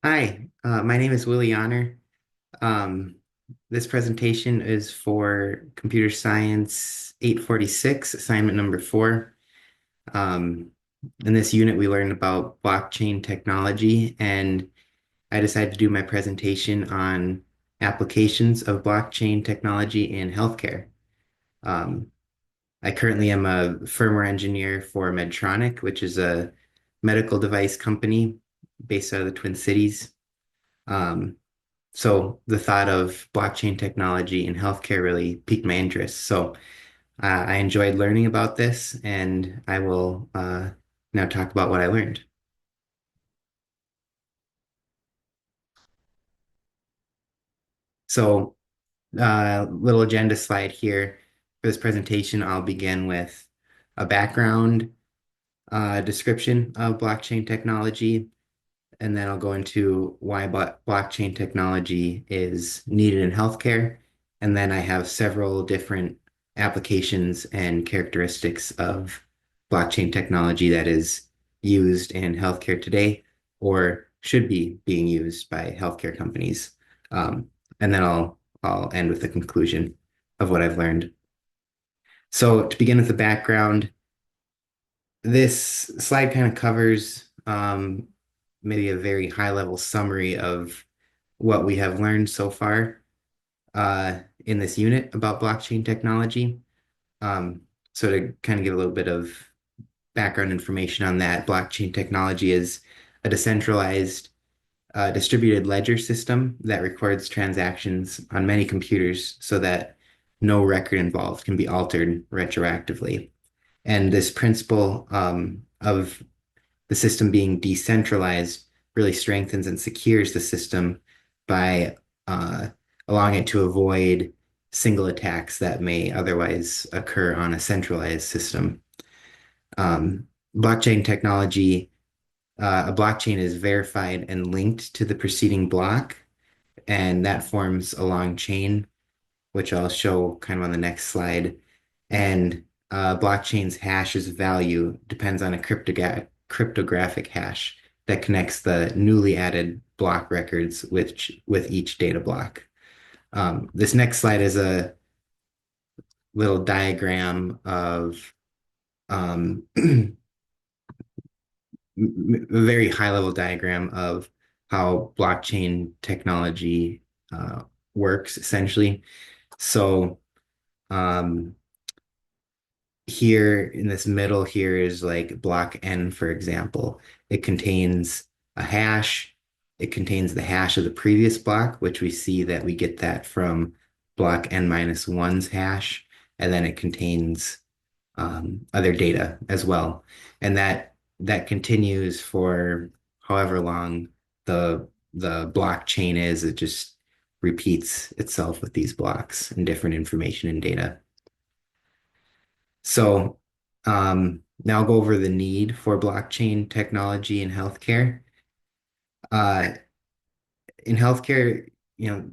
Hi, my name is Willie Honor. Um, this presentation is for Computer Science 846, assignment number 4. Um, in this unit, we learned about blockchain technology, and I decided to do my presentation on applications of blockchain technology in healthcare. Um, I currently am a firmware engineer for Medtronic, which is a medical device company based out of the Twin Cities. Um, So the thought of blockchain technology in healthcare really piqued my interest. So I enjoyed learning about this, and I will now talk about what I learned. So little agenda slide here for this presentation. I'll begin with a background description of blockchain technology, and then I'll go into why blockchain technology is needed in healthcare. And then I have several different applications and characteristics of blockchain technology that is used in healthcare today or should be being used by healthcare companies. Um, and then I'll end with the conclusion of what I've learned. So to begin with the background, this slide kind of covers maybe a very high level summary of what we have learned so far in this unit about blockchain technology. Um, so to kind of give a little bit of background information on that, blockchain technology is a decentralized distributed ledger system that records transactions on many computers so that no record involved can be altered retroactively. And this principle of the system being decentralized really strengthens and secures the system by uh, allowing it to avoid single attacks that may otherwise occur on a centralized system. Um, blockchain technology, a blockchain is verified and linked to the preceding block, and that forms a long chain, which I'll show kind of on the next slide. And blockchain's hash's value depends on a cryptographic hash that connects the newly added block records with each data block. This next slide is a little diagram of a very high level diagram of how blockchain technology uh, works essentially. So um, here in this middle here is like block n, for example. It contains a hash. It contains the hash of the previous block, which we see that we get that from block n minus one's hash. And then it contains other data as well. And that continues for however long the blockchain is. It just repeats itself with these blocks and different information and data. So now I'll go over the need for blockchain technology in healthcare. Uh, in healthcare, you know,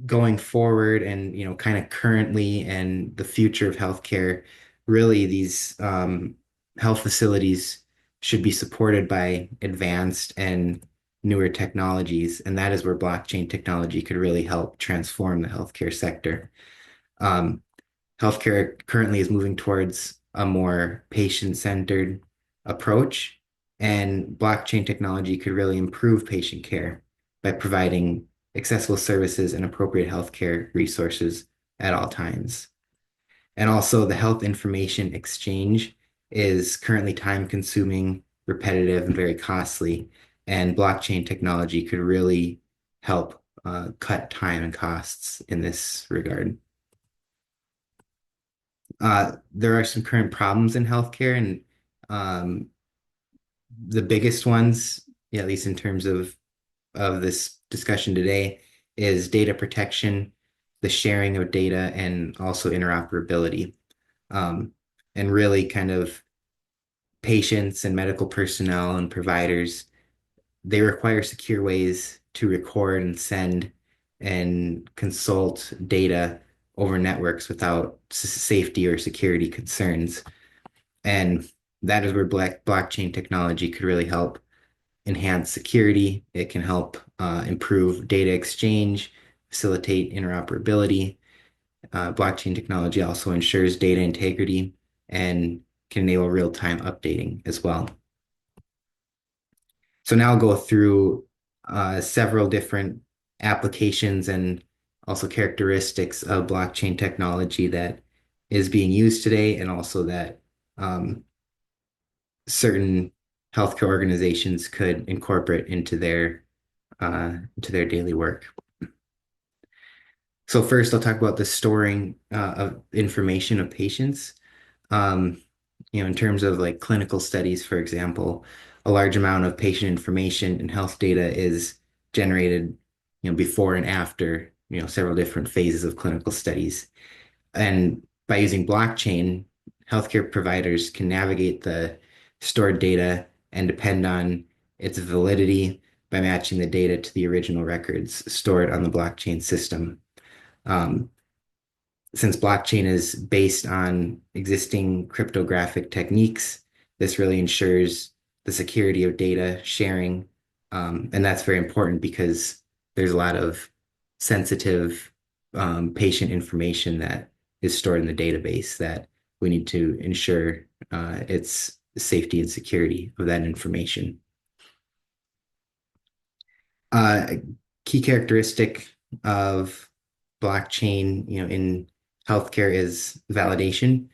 going forward and, you know, kind of currently and the future of healthcare, really these health facilities should be supported by advanced and newer technologies. And that is where blockchain technology could really help transform the healthcare sector. Um, Healthcare currently is moving towards a more patient-centered approach, and blockchain technology could really improve patient care by providing accessible services and appropriate healthcare resources at all times. And also, the health information exchange is currently time-consuming, repetitive, and very costly, and blockchain technology could really help cut time and costs in this regard. There are some current problems in healthcare, and um, the biggest ones, yeah, at least in terms of this discussion today, is data protection, the sharing of data, and also interoperability. Um, and really, kind of patients and medical personnel and providers, they require secure ways to record and send and consult data over networks without safety or security concerns. And that is where blockchain technology could really help enhance security. It can help improve data exchange, facilitate interoperability. Blockchain technology also ensures data integrity and can enable real-time updating as well. So now I'll go through several different applications and also characteristics of blockchain technology that is being used today, and also that certain healthcare organizations could incorporate into their daily work. So first, I'll talk about the storing of information of patients. Um, in terms of like clinical studies, for example, a large amount of patient information and health data is generated, before and after, several different phases of clinical studies. And by using blockchain, healthcare providers can navigate the stored data and depend on its validity by matching the data to the original records stored on the blockchain system. Um, since blockchain is based on existing cryptographic techniques, this really ensures the security of data sharing. And that's very important because there's a lot of sensitive patient information that is stored in the database that we need to ensure its safety and security of that information. A key characteristic of blockchain, in healthcare is validation.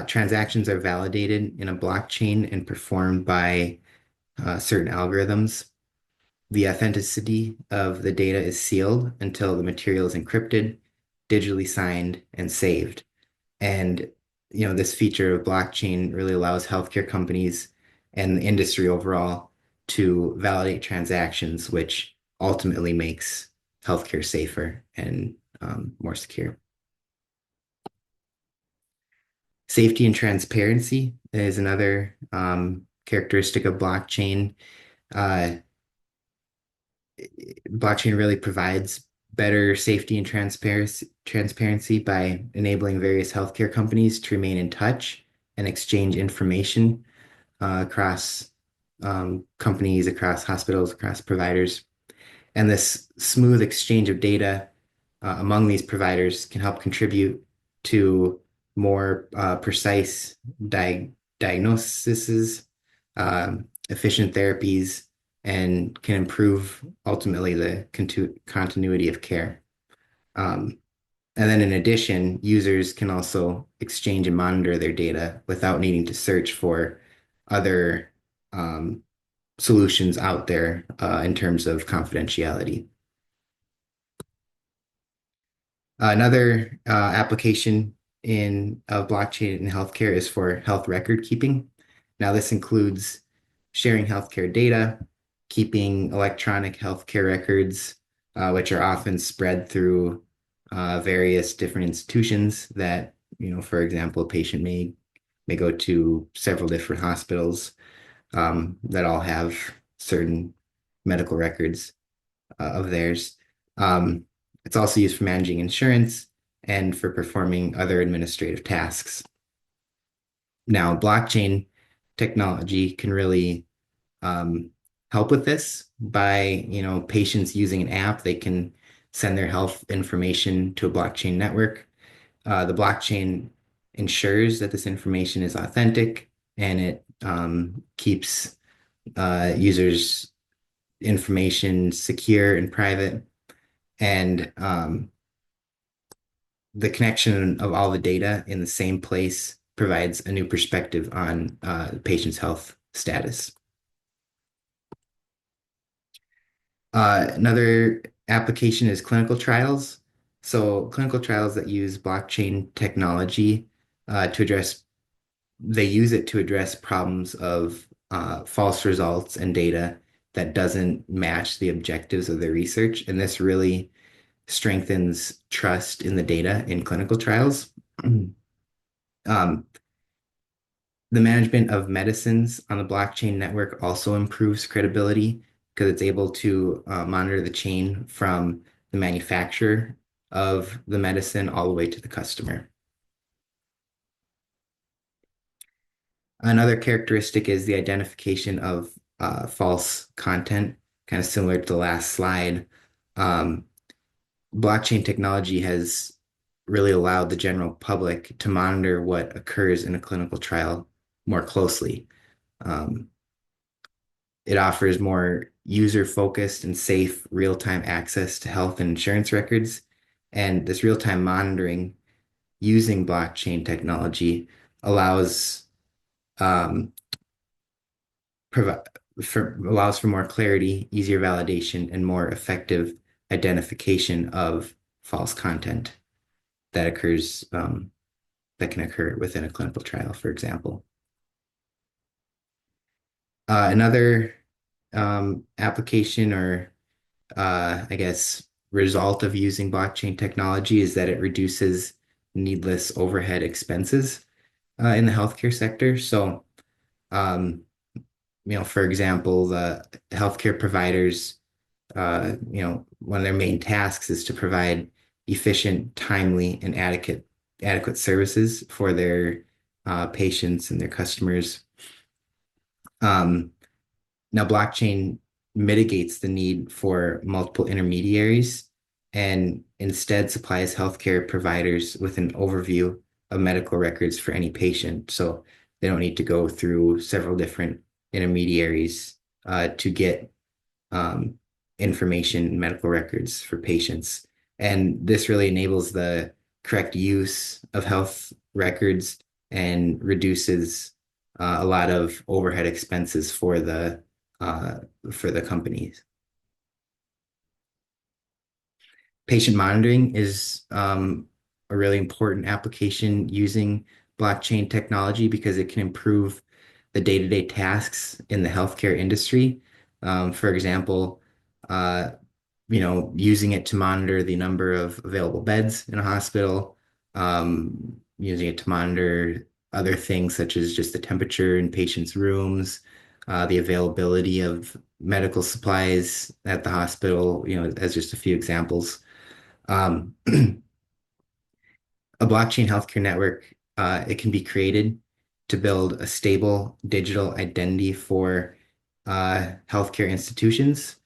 Transactions are validated in a blockchain and performed by certain algorithms. The authenticity of the data is sealed until the material is encrypted, digitally signed, and saved. And this feature of blockchain really allows healthcare companies and the industry overall to validate transactions, which ultimately makes healthcare safer and more secure. Safety and transparency is another characteristic of blockchain. Uh, Blockchain really provides better safety and transparency by enabling various healthcare companies to remain in touch and exchange information across companies, across hospitals, across providers. And this smooth exchange of data among these providers can help contribute to more precise diagnoses, efficient therapies, and can improve ultimately the continuity of care. Um, and then in addition, users can also exchange and monitor their data without needing to search for other solutions out there in terms of confidentiality. Another application in of blockchain in healthcare is for health record keeping. Now, this includes sharing healthcare data, keeping electronic healthcare records, which are often spread through various different institutions that, for example, a patient may go to several different hospitals that all have certain medical records of theirs. Um, it's also used for managing insurance and for performing other administrative tasks. Now, blockchain technology can really um, help with this by, patients using an app, they can send their health information to a blockchain network. The blockchain ensures that this information is authentic and it keeps users' information secure and private. And the connection of all the data in the same place provides a new perspective on the patient's health status. Another application is clinical trials. So clinical trials that use blockchain technology to address, they use it to address problems of false results and data that doesn't match the objectives of their research. And this really strengthens trust in the data in clinical trials. Um, the management of medicines on the blockchain network also improves credibility because it's able to monitor the chain from the manufacturer of the medicine all the way to the customer. Another characteristic is the identification of false content, kind of similar to the last slide. Um, Blockchain technology has really allowed the general public to monitor what occurs in a clinical trial more closely. Um, it offers more user-focused and safe real-time access to health and insurance records. And this real-time monitoring using blockchain technology allows um, provi allows for more clarity, easier validation, and more effective identification of false content that occurs that can occur within a clinical trial, for example. Another application or I guess result of using blockchain technology is that it reduces needless overhead expenses in the healthcare sector. So, um, for example, the healthcare providers, one of their main tasks is to provide efficient, timely, and adequate services for their patients and their customers. Um, Now, blockchain mitigates the need for multiple intermediaries and instead supplies healthcare providers with an overview of medical records for any patient. So they don't need to go through several different intermediaries to get um, information, medical records for patients. And this really enables the correct use of health records and reduces a lot of overhead expenses uh, for the companies. Patient monitoring is a really important application using blockchain technology because it can improve the day-to-day tasks in the healthcare industry. For example, uh, using it to monitor the number of available beds in a hospital, using it to monitor other things such as just the temperature in patients' rooms, the availability of medical supplies at the hospital, as just a few examples. A blockchain healthcare network, it can be created to build a stable digital identity for healthcare institutions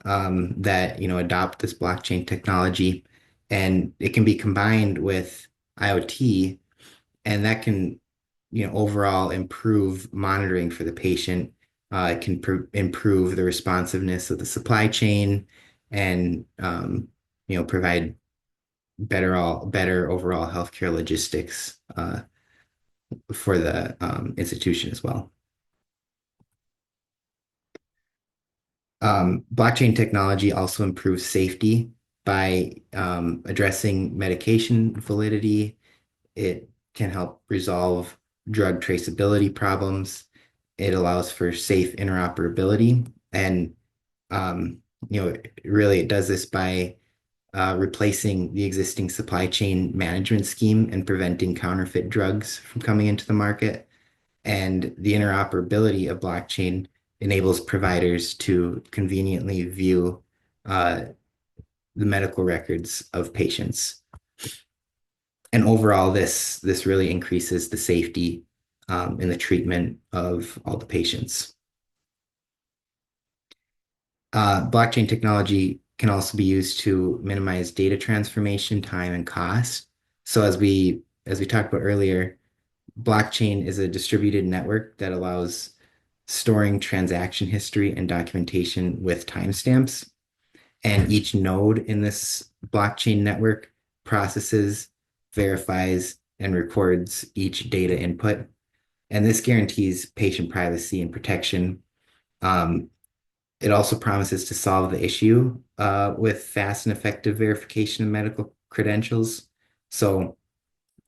that adopt this blockchain technology, and it can be combined with IoT, and that can overall improve monitoring for the patient. It can improve the responsiveness of the supply chain, and provide better overall healthcare logistics for the institution as well. Blockchain technology also improves safety by addressing medication validity. It can help resolve drug traceability problems. It allows for safe interoperability. And, really it does this by replacing the existing supply chain management scheme and preventing counterfeit drugs from coming into the market. And the interoperability of blockchain enables providers to conveniently view uh, the medical records of patients. And overall, this really increases the safety in the treatment of all the patients. Blockchain technology can also be used to minimize data transformation time and cost. So as we talked about earlier, blockchain is a distributed network that allows storing transaction history and documentation with timestamps. And each node in this blockchain network processes, verifies, and records each data input. And this guarantees patient privacy and protection. Um, it also promises to solve the issue with fast and effective verification of medical credentials. So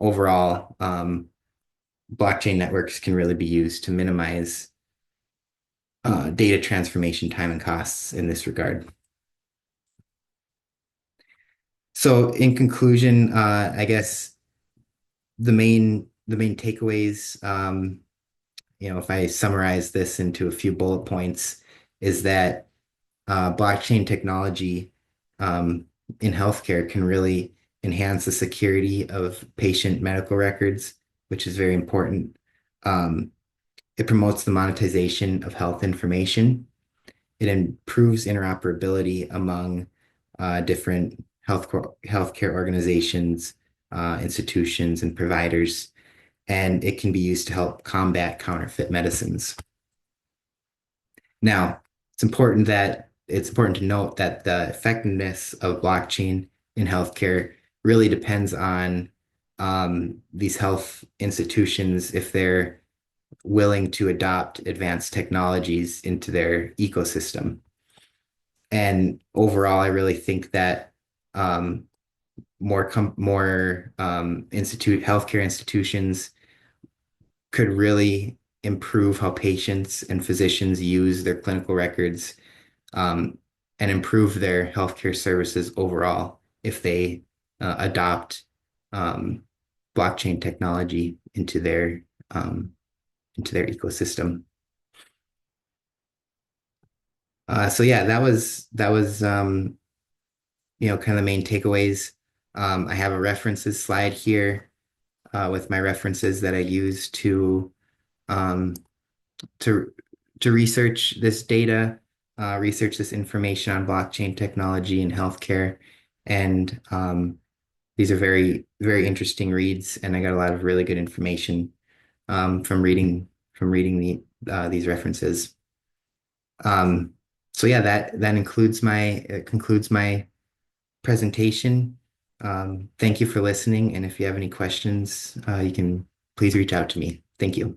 overall, blockchain networks can really be used to minimize data transformation time and costs in this regard. So in conclusion, I guess the main takeaways, if I summarize this into a few bullet points, is that blockchain technology in healthcare can really enhance the security of patient medical records, which is very important. Um, It promotes the monetization of health information. It improves interoperability among different healthcare organizations, institutions, and providers, and it can be used to help combat counterfeit medicines. Now, it's important to note that the effectiveness of blockchain in healthcare really depends on these health institutions if they're willing to adopt advanced technologies into their ecosystem. And overall, I really think that um, more healthcare institutions could really improve how patients and physicians use their clinical records, um, and improve their healthcare services overall if they adopt um, blockchain technology um, into their ecosystem. So yeah, that was kind of the main takeaways. I have a references slide here with my references that I use um, to to research this data, research this information on blockchain technology and healthcare. And these are very interesting reads, and I got a lot of really good information from reading these references. Um, so yeah, that concludes my presentation. Thank you for listening, and if you have any questions, you can please reach out to me. Thank you.